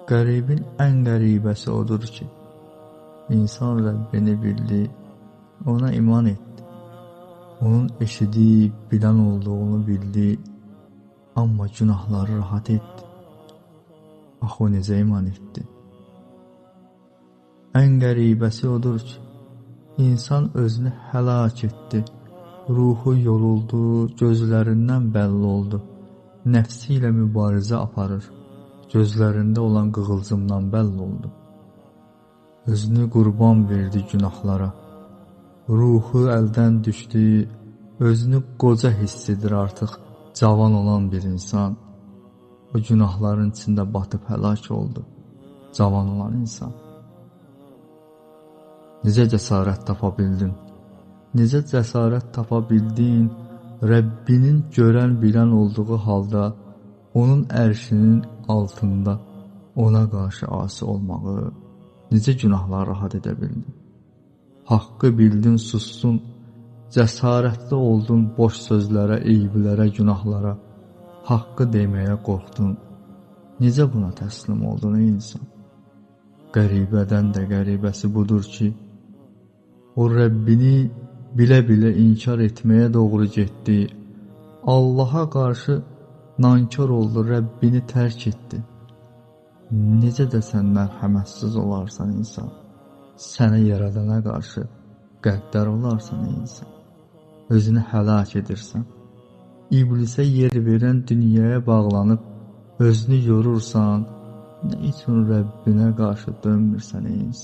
Qəribin ən qəribəsi odur ki, insan Rəbbini bildi, ona iman etdi. Onun eşidib, bilən olduğunu bildi, amma günahları rahat etdi. Bax o necə iman etdi. Ən qəribəsi odur ki, insan özünü həlak etdi, ruhu yoruldu, gözlərindən bəlli oldu, nəfsi ilə mübarizə aparır, gözlərində olan qığılcımdan bəlli oldu. Özünü qurban verdi günahlara, ruhu əldən düşdü, özünü qoca hiss edir artıq cavan olan bir insan. O günahların içində batıb həlak oldu, cavan olan insan. Necə cəsarət tapa bildin? Necə cəsarət tapa bildin? Rəbbinin görən, bilən olduğu halda, onun ərşinin altında ona qarşı asi olmağı, necə günahlar rahat edə bildin? Haqqı bildin, susdun, cəsarətli oldun boş sözlərə, eyiblərə, günahlara, haqqı deməyə qorxdun. Necə buna təslim oldun ey insan? Qəribədən də qəribəsi budur ki, o Rəbbini bilə-bilə inkar etməyə doğru getdi, Allaha qarşı nankor oldu, Rəbbini tərk etdi. Necə də sən mərhəmətsiz olarsan insan, səni yaradana qarşı qəddar olarsan insan, özünü həlak edirsən, iblisə yer verən dünyaya bağlanıb, özünü yorursan, nə üçün Rəbbinə qarşı dönmürsən insan?